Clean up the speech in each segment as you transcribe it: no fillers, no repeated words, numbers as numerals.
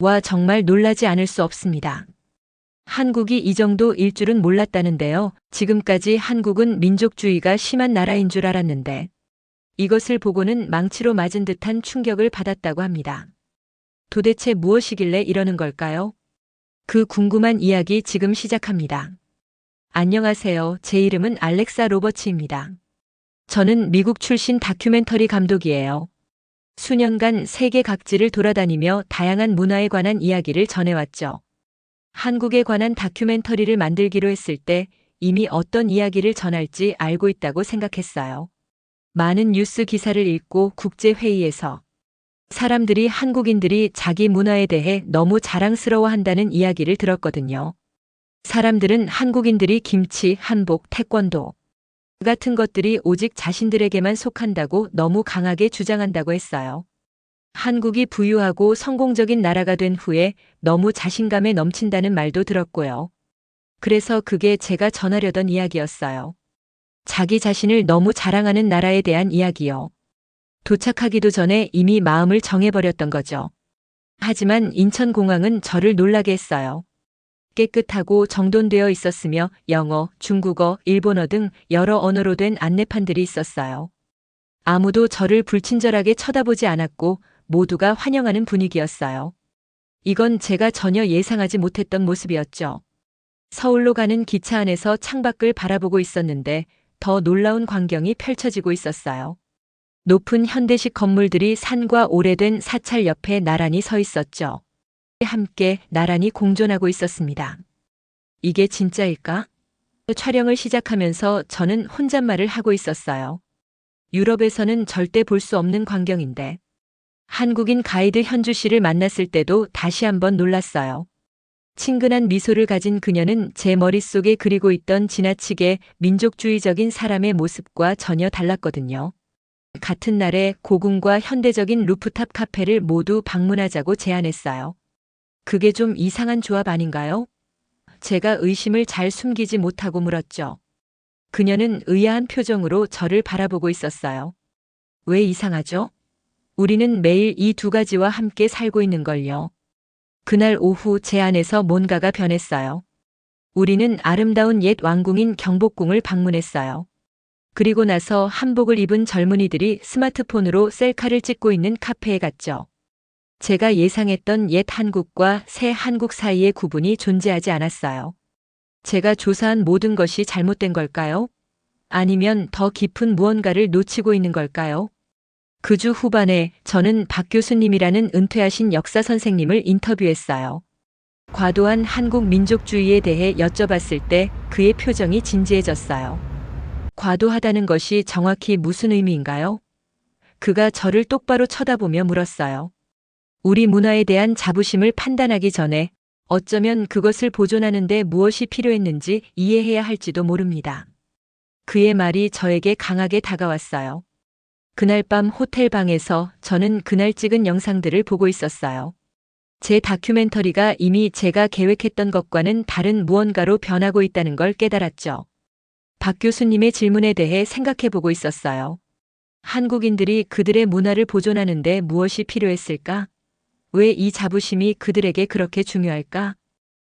와, 정말 놀라지 않을 수 없습니다. 한국이 이 정도일 줄은 몰랐다는데요. 지금까지 한국은 민족주의가 심한 나라인 줄 알았는데 이것을 보고는 망치로 맞은 듯한 충격을 받았다고 합니다. 도대체 무엇이길래 이러는 걸까요? 그 궁금한 이야기 지금 시작합니다. 안녕하세요. 제 이름은 알렉사 로버츠입니다. 저는 미국 출신 다큐멘터리 감독이에요. 수년간 세계 각지를 돌아다니며 다양한 문화에 관한 이야기를 전해왔죠. 한국에 관한 다큐멘터리를 만들기로 했을 때 이미 어떤 이야기를 전할지 알고 있다고 생각했어요. 많은 뉴스 기사를 읽고 국제회의에서 사람들이 한국인들이 자기 문화에 대해 너무 자랑스러워한다는 이야기를 들었거든요. 사람들은 한국인들이 김치, 한복, 태권도 같은 것들이 오직 자신들에게만 속한다고 너무 강하게 주장한다고 했어요. 한국이 부유하고 성공적인 나라가 된 후에 너무 자신감에 넘친다는 말도 들었고요. 그래서 그게 제가 전하려던 이야기였어요. 자기 자신을 너무 자랑하는 나라에 대한 이야기요. 도착하기도 전에 이미 마음을 정해버렸던 거죠. 하지만 인천공항은 저를 놀라게 했어요. 깨끗하고 정돈되어 있었으며 영어, 중국어, 일본어 등 여러 언어로 된 안내판들이 있었어요. 아무도 저를 불친절하게 쳐다보지 않았고 모두가 환영하는 분위기였어요. 이건 제가 전혀 예상하지 못했던 모습이었죠. 서울로 가는 기차 안에서 창밖을 바라보고 있었는데 더 놀라운 광경이 펼쳐지고 있었어요. 높은 현대식 건물들이 산과 오래된 사찰 옆에 나란히 서 있었죠. 함께 나란히 공존하고 있었습니다. 이게 진짜일까? 촬영을 시작하면서 저는 혼잣말을 하고 있었어요. 유럽에서는 절대 볼 수 없는 광경인데 한국인 가이드 현주 씨를 만났을 때도 다시 한번 놀랐어요. 친근한 미소를 가진 그녀는 제 머릿속에 그리고 있던 지나치게 민족주의적인 사람의 모습과 전혀 달랐거든요. 같은 날에 고궁과 현대적인 루프탑 카페를 모두 방문하자고 제안했어요. 그게 좀 이상한 조합 아닌가요? 제가 의심을 잘 숨기지 못하고 물었죠. 그녀는 의아한 표정으로 저를 바라보고 있었어요. 왜 이상하죠? 우리는 매일 이 두 가지와 함께 살고 있는걸요. 그날 오후 제 안에서 뭔가가 변했어요. 우리는 아름다운 옛 왕궁인 경복궁을 방문했어요. 그리고 나서 한복을 입은 젊은이들이 스마트폰으로 셀카를 찍고 있는 카페에 갔죠. 제가 예상했던 옛 한국과 새 한국 사이의 구분이 존재하지 않았어요. 제가 조사한 모든 것이 잘못된 걸까요? 아니면 더 깊은 무언가를 놓치고 있는 걸까요? 그 주 후반에 저는 박 교수님이라는 은퇴하신 역사 선생님을 인터뷰했어요. 과도한 한국 민족주의에 대해 여쭤봤을 때 그의 표정이 진지해졌어요. 과도하다는 것이 정확히 무슨 의미인가요? 그가 저를 똑바로 쳐다보며 물었어요. 우리 문화에 대한 자부심을 판단하기 전에 어쩌면 그것을 보존하는 데 무엇이 필요했는지 이해해야 할지도 모릅니다. 그의 말이 저에게 강하게 다가왔어요. 그날 밤 호텔 방에서 저는 그날 찍은 영상들을 보고 있었어요. 제 다큐멘터리가 이미 제가 계획했던 것과는 다른 무언가로 변하고 있다는 걸 깨달았죠. 박 교수님의 질문에 대해 생각해 보고 있었어요. 한국인들이 그들의 문화를 보존하는 데 무엇이 필요했을까? 왜 이 자부심이 그들에게 그렇게 중요할까?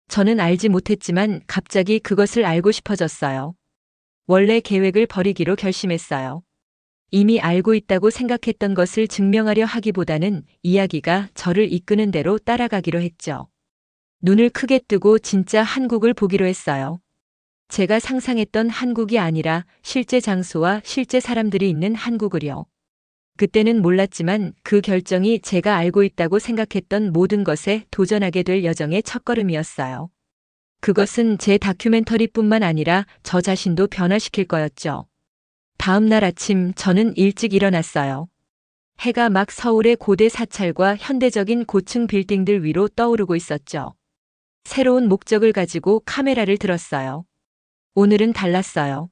저는 알지 못했지만 갑자기 그것을 알고 싶어졌어요. 원래 계획을 버리기로 결심했어요. 이미 알고 있다고 생각했던 것을 증명하려 하기보다는 이야기가 저를 이끄는 대로 따라가기로 했죠. 눈을 크게 뜨고 진짜 한국을 보기로 했어요. 제가 상상했던 한국이 아니라 실제 장소와 실제 사람들이 있는 한국을요. 그때는 몰랐지만 그 결정이 제가 알고 있다고 생각했던 모든 것에 도전하게 될 여정의 첫걸음이었어요. 그것은 제 다큐멘터리뿐만 아니라 저 자신도 변화시킬 거였죠. 다음 날 아침 저는 일찍 일어났어요. 해가 막 서울의 고대 사찰과 현대적인 고층 빌딩들 위로 떠오르고 있었죠. 새로운 목적을 가지고 카메라를 들었어요. 오늘은 달랐어요.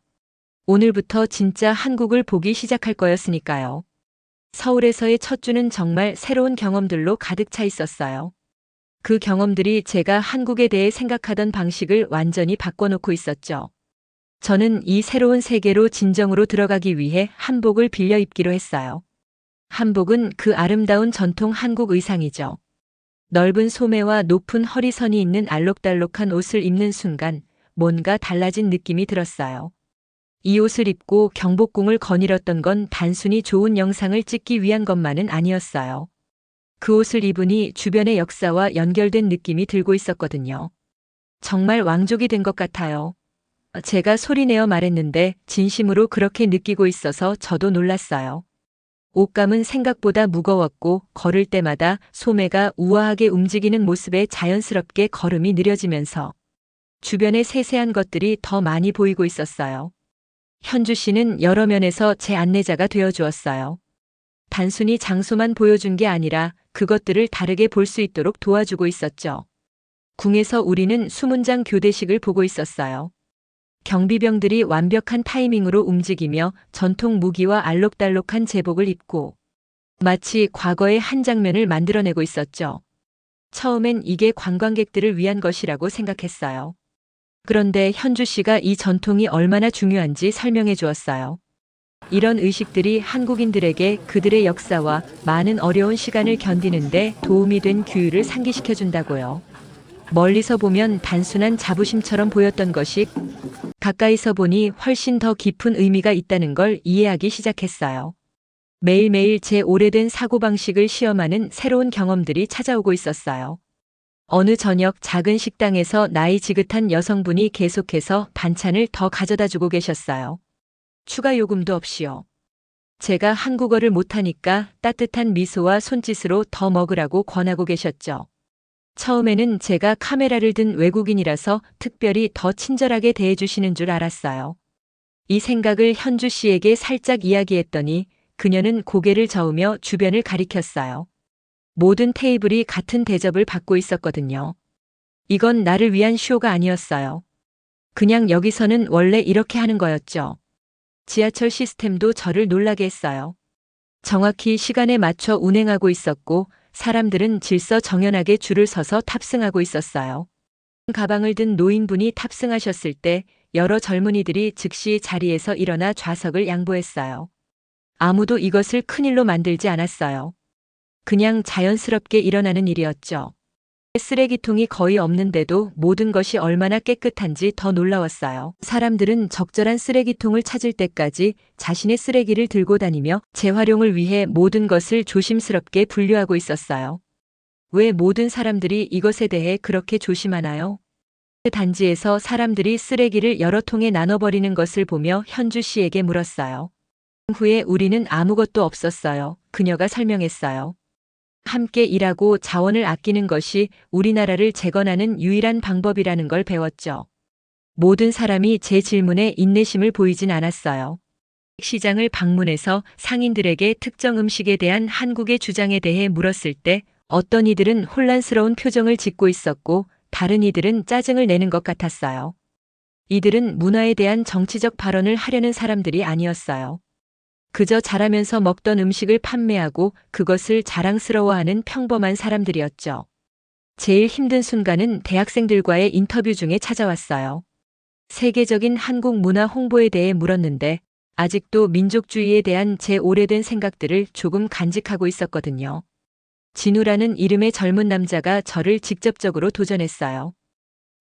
오늘부터 진짜 한국을 보기 시작할 거였으니까요. 서울에서의 첫 주는 정말 새로운 경험들로 가득 차 있었어요. 그 경험들이 제가 한국에 대해 생각하던 방식을 완전히 바꿔놓고 있었죠. 저는 이 새로운 세계로 진정으로 들어가기 위해 한복을 빌려 입기로 했어요. 한복은 그 아름다운 전통 한국 의상이죠. 넓은 소매와 높은 허리선이 있는 알록달록한 옷을 입는 순간 뭔가 달라진 느낌이 들었어요. 이 옷을 입고 경복궁을 거닐었던 건 단순히 좋은 영상을 찍기 위한 것만은 아니었어요. 그 옷을 입으니 주변의 역사와 연결된 느낌이 들고 있었거든요. 정말 왕족이 된 것 같아요. 제가 소리내어 말했는데 진심으로 그렇게 느끼고 있어서 저도 놀랐어요. 옷감은 생각보다 무거웠고 걸을 때마다 소매가 우아하게 움직이는 모습에 자연스럽게 걸음이 느려지면서 주변의 세세한 것들이 더 많이 보이고 있었어요. 현주 씨는 여러 면에서 제 안내자가 되어 주었어요. 단순히 장소만 보여준 게 아니라 그것들을 다르게 볼 수 있도록 도와주고 있었죠. 궁에서 우리는 수문장 교대식을 보고 있었어요. 경비병들이 완벽한 타이밍으로 움직이며 전통 무기와 알록달록한 제복을 입고 마치 과거의 한 장면을 만들어내고 있었죠. 처음엔 이게 관광객들을 위한 것이라고 생각했어요. 그런데 현주 씨가 이 전통이 얼마나 중요한지 설명해 주었어요. 이런 의식들이 한국인들에게 그들의 역사와 많은 어려운 시간을 견디는데 도움이 된 규율을 상기시켜 준다고요. 멀리서 보면 단순한 자부심처럼 보였던 것이 가까이서 보니 훨씬 더 깊은 의미가 있다는 걸 이해하기 시작했어요. 매일매일 제 오래된 사고방식을 시험하는 새로운 경험들이 찾아오고 있었어요. 어느 저녁 작은 식당에서 나이 지긋한 여성분이 계속해서 반찬을 더 가져다 주고 계셨어요. 추가 요금도 없이요. 제가 한국어를 못하니까 따뜻한 미소와 손짓으로 더 먹으라고 권하고 계셨죠. 처음에는 제가 카메라를 든 외국인이라서 특별히 더 친절하게 대해주시는 줄 알았어요. 이 생각을 현주 씨에게 살짝 이야기했더니 그녀는 고개를 저으며 주변을 가리켰어요. 모든 테이블이 같은 대접을 받고 있었거든요. 이건 나를 위한 쇼가 아니었어요. 그냥 여기서는 원래 이렇게 하는 거였죠. 지하철 시스템도 저를 놀라게 했어요. 정확히 시간에 맞춰 운행하고 있었고 사람들은 질서정연하게 줄을 서서 탑승하고 있었어요. 가방을 든 노인분이 탑승하셨을 때 여러 젊은이들이 즉시 자리에서 일어나 좌석을 양보했어요. 아무도 이것을 큰일로 만들지 않았어요. 그냥 자연스럽게 일어나는 일이었죠. 쓰레기통이 거의 없는데도 모든 것이 얼마나 깨끗한지 더 놀라웠어요. 사람들은 적절한 쓰레기통을 찾을 때까지 자신의 쓰레기를 들고 다니며 재활용을 위해 모든 것을 조심스럽게 분류하고 있었어요. 왜 모든 사람들이 이것에 대해 그렇게 조심하나요? 그 단지에서 사람들이 쓰레기를 여러 통에 나눠버리는 것을 보며 현주 씨에게 물었어요. 후에 우리는 아무것도 없었어요. 그녀가 설명했어요. 함께 일하고 자원을 아끼는 것이 우리나라를 재건하는 유일한 방법이라는 걸 배웠죠. 모든 사람이 제 질문에 인내심을 보이진 않았어요. 시장을 방문해서 상인들에게 특정 음식에 대한 한국의 주장에 대해 물었을 때 어떤 이들은 혼란스러운 표정을 짓고 있었고 다른 이들은 짜증을 내는 것 같았어요. 이들은 문화에 대한 정치적 발언을 하려는 사람들이 아니었어요. 그저 잘하면서 먹던 음식을 판매하고 그것을 자랑스러워하는 평범한 사람들이었죠. 제일 힘든 순간은 대학생들과의 인터뷰 중에 찾아왔어요. 세계적인 한국 문화 홍보에 대해 물었는데 아직도 민족주의에 대한 제 오래된 생각들을 조금 간직하고 있었거든요. 진우라는 이름의 젊은 남자가 저를 직접적으로 도전했어요.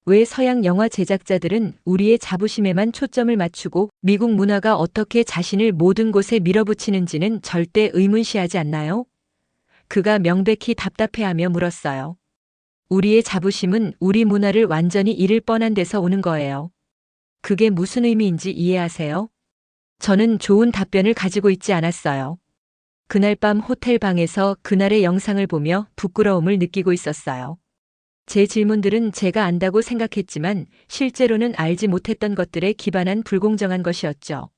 왜 서양 영화 제작자들은 우리의 자부심에만 초점을 맞추고 미국 문화가 어떻게 자신을 모든 곳에 밀어붙이는지는 절대 의문시하지 않나요? 그가 명백히 답답해하며 물었어요. 우리의 자부심은 우리 문화를 완전히 잃을 뻔한 데서 오는 거예요. 그게 무슨 의미인지 이해하세요? 저는 좋은 답변을 가지고 있지 않았어요. 그날 밤 호텔 방에서 그날의 영상을 보며 부끄러움을 느끼고 있었어요. 제 질문들은 제가 안다고 생각했지만 실제로는 알지 못했던 것들에 기반한 불공정한 것이었죠.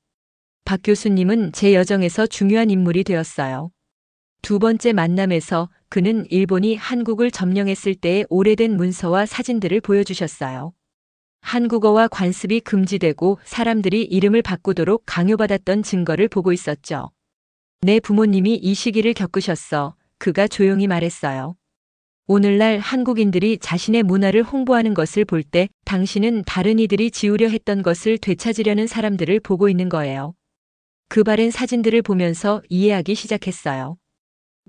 박 교수님은 제 여정에서 중요한 인물이 되었어요. 두 번째 만남에서 그는 일본이 한국을 점령했을 때의 오래된 문서와 사진들을 보여주셨어요. 한국어와 관습이 금지되고 사람들이 이름을 바꾸도록 강요받았던 증거를 보고 있었죠. 내 부모님이 이 시기를 겪으셨어. 그가 조용히 말했어요. 오늘날 한국인들이 자신의 문화를 홍보하는 것을 볼 때 당신은 다른 이들이 지우려 했던 것을 되찾으려는 사람들을 보고 있는 거예요. 그 바랜 사진들을 보면서 이해하기 시작했어요.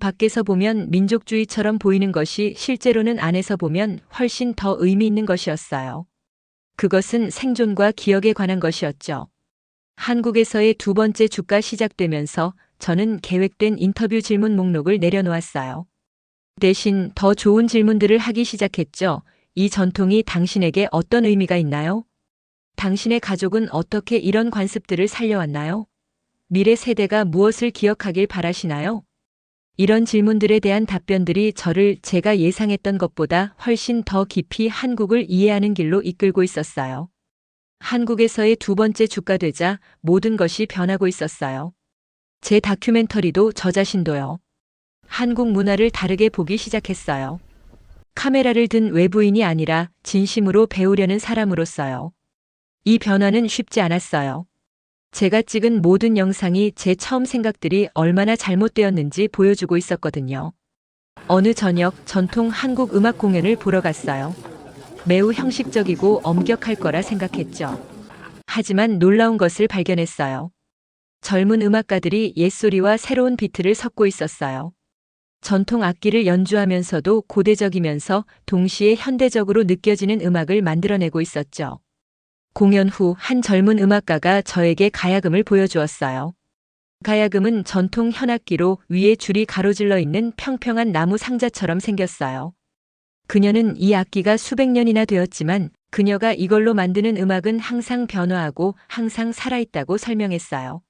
밖에서 보면 민족주의처럼 보이는 것이 실제로는 안에서 보면 훨씬 더 의미 있는 것이었어요. 그것은 생존과 기억에 관한 것이었죠. 한국에서의 두 번째 주가 시작되면서 저는 계획된 인터뷰 질문 목록을 내려놓았어요. 대신 더 좋은 질문들을 하기 시작했죠. 이 전통이 당신에게 어떤 의미가 있나요? 당신의 가족은 어떻게 이런 관습들을 살려왔나요? 미래 세대가 무엇을 기억하길 바라시나요? 이런 질문들에 대한 답변들이 저를 제가 예상했던 것보다 훨씬 더 깊이 한국을 이해하는 길로 이끌고 있었어요. 한국에서의 두 번째 주가 되자 모든 것이 변하고 있었어요. 제 다큐멘터리도 저 자신도요. 한국 문화를 다르게 보기 시작했어요. 카메라를 든 외부인이 아니라 진심으로 배우려는 사람으로서요. 이 변화는 쉽지 않았어요. 제가 찍은 모든 영상이 제 처음 생각들이 얼마나 잘못되었는지 보여주고 있었거든요. 어느 저녁 전통 한국 음악 공연을 보러 갔어요. 매우 형식적이고 엄격할 거라 생각했죠. 하지만 놀라운 것을 발견했어요. 젊은 음악가들이 옛소리와 새로운 비트를 섞고 있었어요. 전통 악기를 연주하면서도 고대적이면서 동시에 현대적으로 느껴지는 음악을 만들어내고 있었죠. 공연 후 한 젊은 음악가가 저에게 가야금을 보여주었어요. 가야금은 전통 현악기로 위에 줄이 가로질러 있는 평평한 나무 상자처럼 생겼어요. 그녀는 이 악기가 수백 년이나 되었지만 그녀가 이걸로 만드는 음악은 항상 변화하고 항상 살아있다고 설명했어요.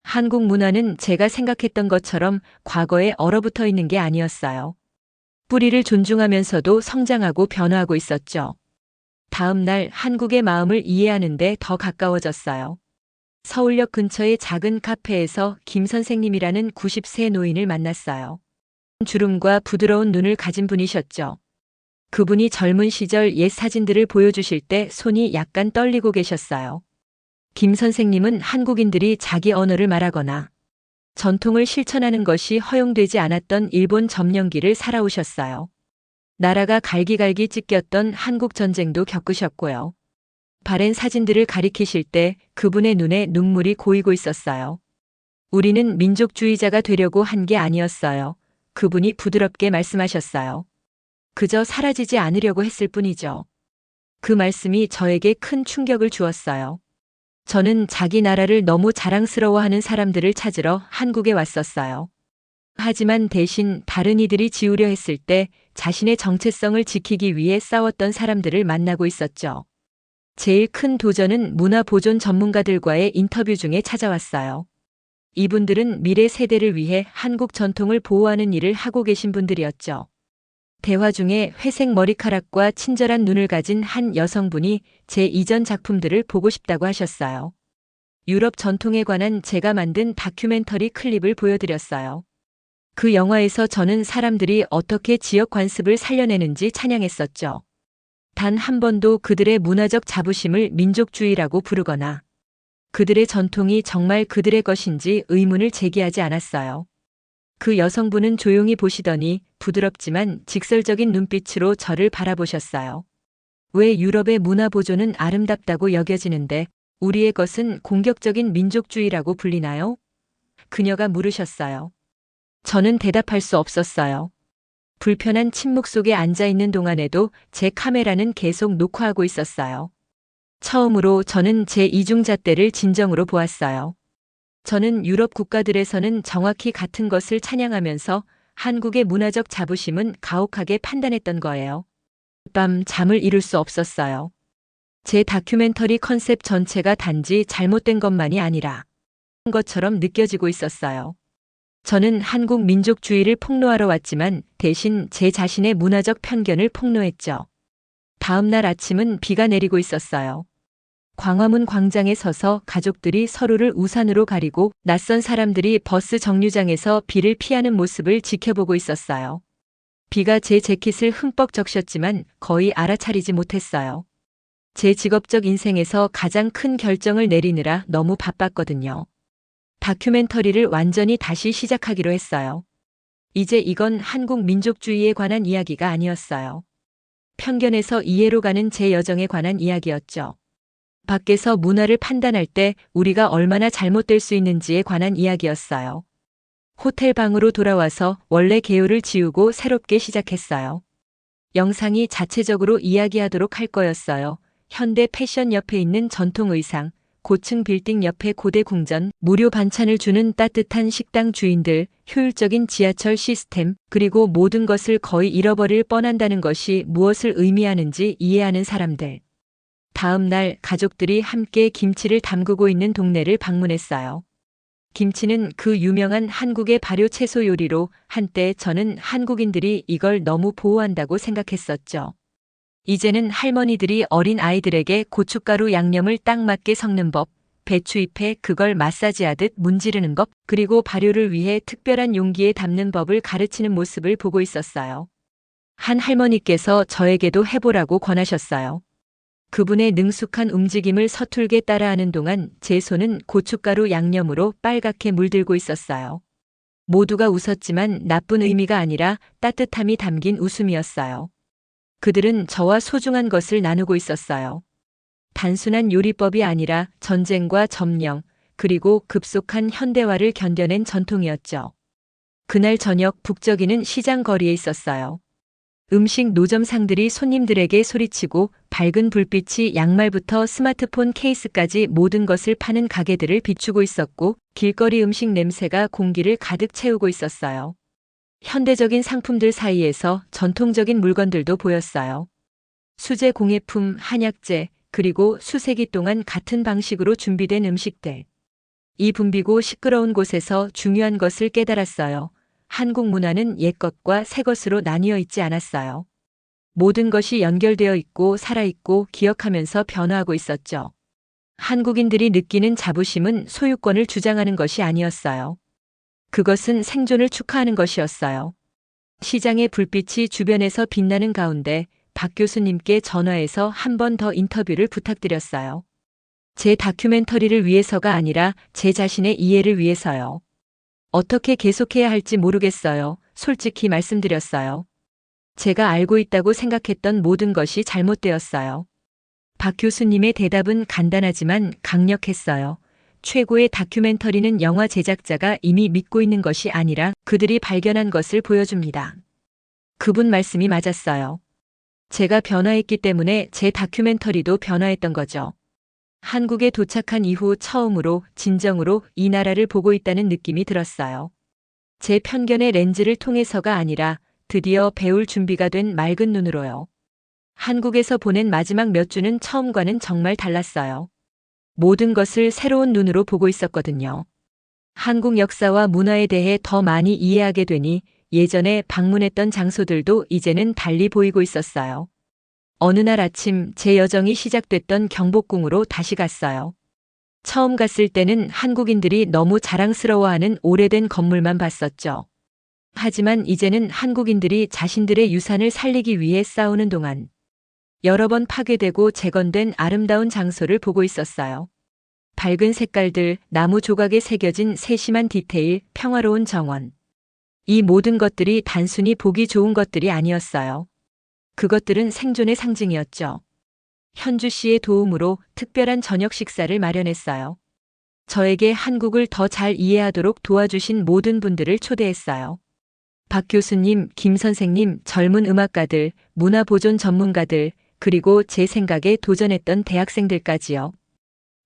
한국 문화는 제가 생각했던 것처럼 과거에 얼어붙어 있는 게 아니었어요. 뿌리를 존중하면서도 성장하고 변화하고 있었죠. 다음 날 한국의 마음을 이해하는데 더 가까워졌어요. 서울역 근처의 작은 카페에서 김 선생님이라는 90세 노인을 만났어요. 주름과 부드러운 눈을 가진 분이셨죠. 그분이 젊은 시절 옛 사진들을 보여주실 때 손이 약간 떨리고 계셨어요. 김 선생님은 한국인들이 자기 언어를 말하거나 전통을 실천하는 것이 허용되지 않았던 일본 점령기를 살아오셨어요. 나라가 갈기갈기 찢겼던 한국 전쟁도 겪으셨고요. 바랜 사진들을 가리키실 때 그분의 눈에 눈물이 고이고 있었어요. 우리는 민족주의자가 되려고 한 게 아니었어요. 그분이 부드럽게 말씀하셨어요. 그저 사라지지 않으려고 했을 뿐이죠. 그 말씀이 저에게 큰 충격을 주었어요. 저는 자기 나라를 너무 자랑스러워하는 사람들을 찾으러 한국에 왔었어요. 하지만 대신 다른 이들이 지우려 했을 때 자신의 정체성을 지키기 위해 싸웠던 사람들을 만나고 있었죠. 제일 큰 도전은 문화보존 전문가들과의 인터뷰 중에 찾아왔어요. 이분들은 미래 세대를 위해 한국 전통을 보호하는 일을 하고 계신 분들이었죠. 대화 중에 회색 머리카락과 친절한 눈을 가진 한 여성분이 제 이전 작품들을 보고 싶다고 하셨어요. 유럽 전통에 관한 제가 만든 다큐멘터리 클립을 보여드렸어요. 그 영화에서 저는 사람들이 어떻게 지역 관습을 살려내는지 찬양했었죠. 단 한 번도 그들의 문화적 자부심을 민족주의라고 부르거나 그들의 전통이 정말 그들의 것인지 의문을 제기하지 않았어요. 그 여성분은 조용히 보시더니 부드럽지만 직설적인 눈빛으로 저를 바라보셨어요. 왜 유럽의 문화 보존은 아름답다고 여겨지는데 우리의 것은 공격적인 민족주의라고 불리나요? 그녀가 물으셨어요. 저는 대답할 수 없었어요. 불편한 침묵 속에 앉아 있는 동안에도 제 카메라는 계속 녹화하고 있었어요. 처음으로 저는 제 이중잣대를 진정으로 보았어요. 저는 유럽 국가들에서는 정확히 같은 것을 찬양하면서 한국의 문화적 자부심은 가혹하게 판단했던 거예요. 밤 잠을 이룰 수 없었어요. 제 다큐멘터리 컨셉 전체가 단지 잘못된 것만이 아니라 것처럼 느껴지고 있었어요. 저는 한국 민족주의를 폭로하러 왔지만 대신 제 자신의 문화적 편견을 폭로했죠. 다음 날 아침은 비가 내리고 있었어요. 광화문 광장에 서서 가족들이 서로를 우산으로 가리고 낯선 사람들이 버스 정류장에서 비를 피하는 모습을 지켜보고 있었어요. 비가 제 재킷을 흠뻑 적셨지만 거의 알아차리지 못했어요. 제 직업적 인생에서 가장 큰 결정을 내리느라 너무 바빴거든요. 다큐멘터리를 완전히 다시 시작하기로 했어요. 이제 이건 한국 민족주의에 관한 이야기가 아니었어요. 편견에서 이해로 가는 제 여정에 관한 이야기였죠. 밖에서 문화를 판단할 때 우리가 얼마나 잘못될 수 있는지에 관한 이야기였어요. 호텔 방으로 돌아와서 원래 개요를 지우고 새롭게 시작했어요. 영상이 자체적으로 이야기하도록 할 거였어요. 현대 패션 옆에 있는 전통 의상, 고층 빌딩 옆에 고대 궁전, 무료 반찬을 주는 따뜻한 식당 주인들, 효율적인 지하철 시스템, 그리고 모든 것을 거의 잃어버릴 뻔한다는 것이 무엇을 의미하는지 이해하는 사람들. 다음 날 가족들이 함께 김치를 담그고 있는 동네를 방문했어요. 김치는 그 유명한 한국의 발효 채소 요리로 한때 저는 한국인들이 이걸 너무 보호한다고 생각했었죠. 이제는 할머니들이 어린 아이들에게 고춧가루 양념을 딱 맞게 섞는 법, 배추잎에 그걸 마사지하듯 문지르는 법, 그리고 발효를 위해 특별한 용기에 담는 법을 가르치는 모습을 보고 있었어요. 한 할머니께서 저에게도 해보라고 권하셨어요. 그분의 능숙한 움직임을 서툴게 따라하는 동안 제 손은 고춧가루 양념으로 빨갛게 물들고 있었어요. 모두가 웃었지만 나쁜 의미가 아니라 따뜻함이 담긴 웃음이었어요. 그들은 저와 소중한 것을 나누고 있었어요. 단순한 요리법이 아니라 전쟁과 점령, 그리고 급속한 현대화를 견뎌낸 전통이었죠. 그날 저녁 북적이는 시장 거리에 있었어요. 음식 노점상들이 손님들에게 소리치고 밝은 불빛이 양말부터 스마트폰 케이스까지 모든 것을 파는 가게들을 비추고 있었고 길거리 음식 냄새가 공기를 가득 채우고 있었어요. 현대적인 상품들 사이에서 전통적인 물건들도 보였어요. 수제 공예품, 한약재, 그리고 수세기 동안 같은 방식으로 준비된 음식들. 이 붐비고 시끄러운 곳에서 중요한 것을 깨달았어요. 한국 문화는 옛것과 새것으로 나뉘어 있지 않았어요. 모든 것이 연결되어 있고 살아있고 기억하면서 변화하고 있었죠. 한국인들이 느끼는 자부심은 소유권을 주장하는 것이 아니었어요. 그것은 생존을 축하하는 것이었어요. 시장의 불빛이 주변에서 빛나는 가운데 박 교수님께 전화해서 한 번 더 인터뷰를 부탁드렸어요. 제 다큐멘터리를 위해서가 아니라 제 자신의 이해를 위해서요. 어떻게 계속해야 할지 모르겠어요. 솔직히 말씀드렸어요. 제가 알고 있다고 생각했던 모든 것이 잘못되었어요. 박 교수님의 대답은 간단하지만 강력했어요. 최고의 다큐멘터리는 영화 제작자가 이미 믿고 있는 것이 아니라 그들이 발견한 것을 보여줍니다. 그분 말씀이 맞았어요. 제가 변화했기 때문에 제 다큐멘터리도 변화했던 거죠. 한국에 도착한 이후 처음으로 진정으로 이 나라를 보고 있다는 느낌이 들었어요. 제 편견의 렌즈를 통해서가 아니라 드디어 배울 준비가 된 맑은 눈으로요. 한국에서 보낸 마지막 몇 주는 처음과는 정말 달랐어요. 모든 것을 새로운 눈으로 보고 있었거든요. 한국 역사와 문화에 대해 더 많이 이해하게 되니 예전에 방문했던 장소들도 이제는 달리 보이고 있었어요. 어느 날 아침 제 여정이 시작됐던 경복궁으로 다시 갔어요. 처음 갔을 때는 한국인들이 너무 자랑스러워하는 오래된 건물만 봤었죠. 하지만 이제는 한국인들이 자신들의 유산을 살리기 위해 싸우는 동안 여러 번 파괴되고 재건된 아름다운 장소를 보고 있었어요. 밝은 색깔들, 나무 조각에 새겨진 세심한 디테일, 평화로운 정원. 이 모든 것들이 단순히 보기 좋은 것들이 아니었어요. 그것들은 생존의 상징이었죠. 현주 씨의 도움으로 특별한 저녁 식사를 마련했어요. 저에게 한국을 더 잘 이해하도록 도와주신 모든 분들을 초대했어요. 박 교수님, 김 선생님, 젊은 음악가들, 문화보존 전문가들, 그리고 제 생각에 도전했던 대학생들까지요.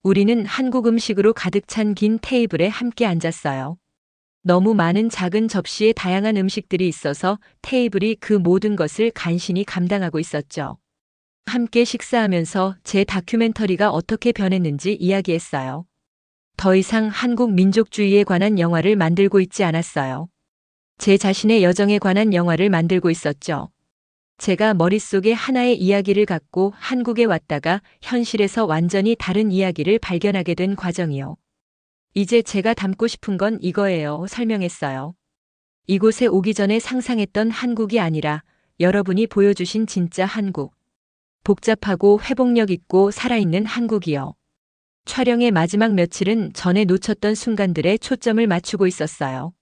우리는 한국 음식으로 가득 찬 긴 테이블에 함께 앉았어요. 너무 많은 작은 접시에 다양한 음식들이 있어서 테이블이 그 모든 것을 간신히 감당하고 있었죠. 함께 식사하면서 제 다큐멘터리가 어떻게 변했는지 이야기했어요. 더 이상 한국 민족주의에 관한 영화를 만들고 있지 않았어요. 제 자신의 여정에 관한 영화를 만들고 있었죠. 제가 머릿속에 하나의 이야기를 갖고 한국에 왔다가 현실에서 완전히 다른 이야기를 발견하게 된 과정이요. 이제 제가 담고 싶은 건 이거예요. 설명했어요. 이곳에 오기 전에 상상했던 한국이 아니라 여러분이 보여주신 진짜 한국. 복잡하고 회복력 있고 살아있는 한국이요. 촬영의 마지막 며칠은 전에 놓쳤던 순간들에 초점을 맞추고 있었어요.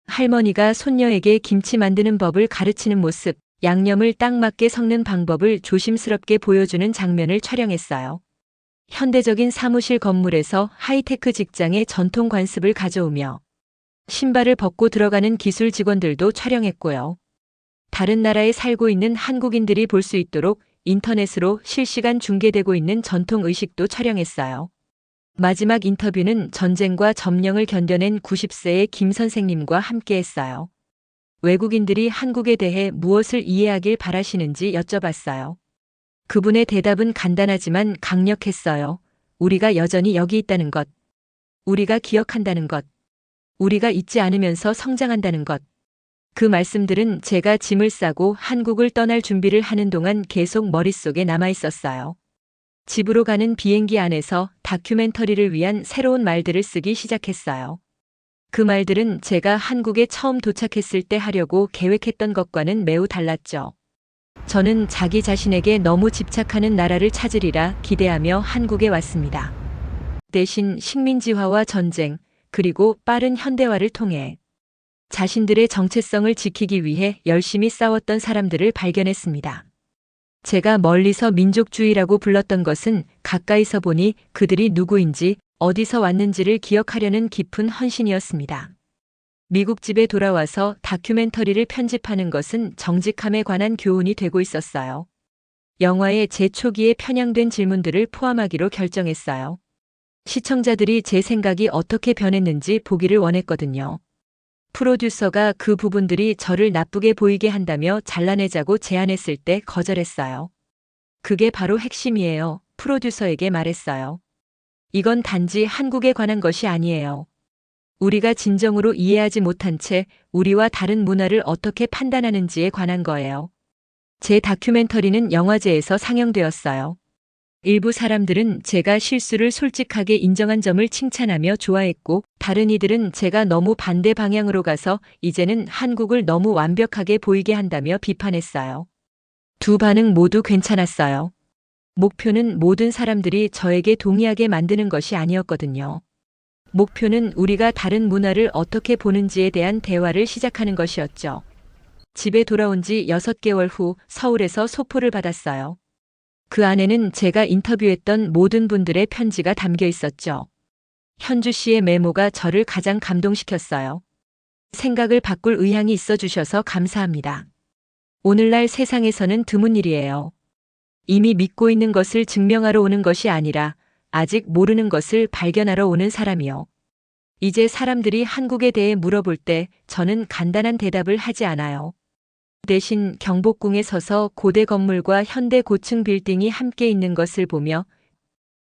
할머니가 손녀에게 김치 만드는 법을 가르치는 모습, 양념을 딱 맞게 섞는 방법을 조심스럽게 보여주는 장면을 촬영했어요. 현대적인 사무실 건물에서 하이테크 직장의 전통 관습을 가져오며 신발을 벗고 들어가는 기술 직원들도 촬영했고요. 다른 나라에 살고 있는 한국인들이 볼 수 있도록 인터넷으로 실시간 중계되고 있는 전통 의식도 촬영했어요. 마지막 인터뷰는 전쟁과 점령을 견뎌낸 90세의 김 선생님과 함께 했어요. 외국인들이 한국에 대해 무엇을 이해하길 바라시는지 여쭤봤어요. 그분의 대답은 간단하지만 강력했어요. 우리가 여전히 여기 있다는 것. 우리가 기억한다는 것. 우리가 잊지 않으면서 성장한다는 것. 그 말씀들은 제가 짐을 싸고 한국을 떠날 준비를 하는 동안 계속 머릿속에 남아 있었어요. 집으로 가는 비행기 안에서 다큐멘터리를 위한 새로운 말들을 쓰기 시작했어요. 그 말들은 제가 한국에 처음 도착했을 때 하려고 계획했던 것과는 매우 달랐죠. 저는 자기 자신에게 너무 집착하는 나라를 찾으리라 기대하며 한국에 왔습니다. 대신 식민지화와 전쟁, 그리고 빠른 현대화를 통해 자신들의 정체성을 지키기 위해 열심히 싸웠던 사람들을 발견했습니다. 제가 멀리서 민족주의라고 불렀던 것은 가까이서 보니 그들이 누구인지 어디서 왔는지를 기억하려는 깊은 헌신이었습니다. 미국 집에 돌아와서 다큐멘터리를 편집하는 것은 정직함에 관한 교훈이 되고 있었어요. 영화의 제 초기에 편향된 질문들을 포함하기로 결정했어요. 시청자들이 제 생각이 어떻게 변했는지 보기를 원했거든요. 프로듀서가 그 부분들이 저를 나쁘게 보이게 한다며 잘라내자고 제안했을 때 거절했어요. 그게 바로 핵심이에요. 프로듀서에게 말했어요. 이건 단지 한국에 관한 것이 아니에요. 우리가 진정으로 이해하지 못한 채 우리와 다른 문화를 어떻게 판단하는지에 관한 거예요. 제 다큐멘터리는 영화제에서 상영되었어요. 일부 사람들은 제가 실수를 솔직하게 인정한 점을 칭찬하며 좋아했고, 다른 이들은 제가 너무 반대 방향으로 가서 이제는 한국을 너무 완벽하게 보이게 한다며 비판했어요. 두 반응 모두 괜찮았어요. 목표는 모든 사람들이 저에게 동의하게 만드는 것이 아니었거든요. 목표는 우리가 다른 문화를 어떻게 보는지에 대한 대화를 시작하는 것이었죠. 집에 돌아온 지 6개월 후 서울에서 소포를 받았어요. 그 안에는 제가 인터뷰했던 모든 분들의 편지가 담겨 있었죠. 현주 씨의 메모가 저를 가장 감동시켰어요. 생각을 바꿀 의향이 있어 주셔서 감사합니다. 오늘날 세상에서는 드문 일이에요. 이미 믿고 있는 것을 증명하러 오는 것이 아니라 아직 모르는 것을 발견하러 오는 사람이요. 이제 사람들이 한국에 대해 물어볼 때 저는 간단한 대답을 하지 않아요. 대신 경복궁에 서서 고대 건물과 현대 고층 빌딩이 함께 있는 것을 보며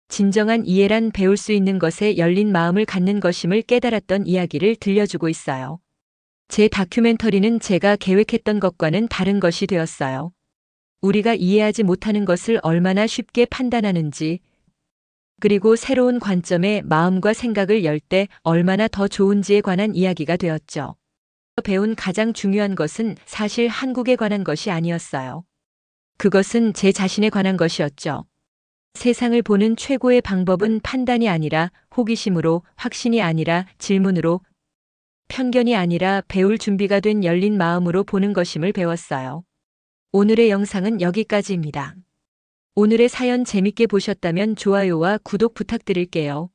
진정한 이해란 배울 수 있는 것에 열린 마음을 갖는 것임을 깨달았던 이야기를 들려주고 있어요. 제 다큐멘터리는 제가 계획했던 것과는 다른 것이 되었어요. 우리가 이해하지 못하는 것을 얼마나 쉽게 판단하는지, 그리고 새로운 관점에 마음과 생각을 열 때 얼마나 더 좋은지에 관한 이야기가 되었죠. 배운 가장 중요한 것은 사실 한국에 관한 것이 아니었어요. 그것은 제 자신에 관한 것이었죠. 세상을 보는 최고의 방법은 판단이 아니라 호기심으로, 확신이 아니라 질문으로, 편견이 아니라 배울 준비가 된 열린 마음으로 보는 것임을 배웠어요. 오늘의 영상은 여기까지입니다. 오늘의 사연 재밌게 보셨다면 좋아요와 구독 부탁드릴게요.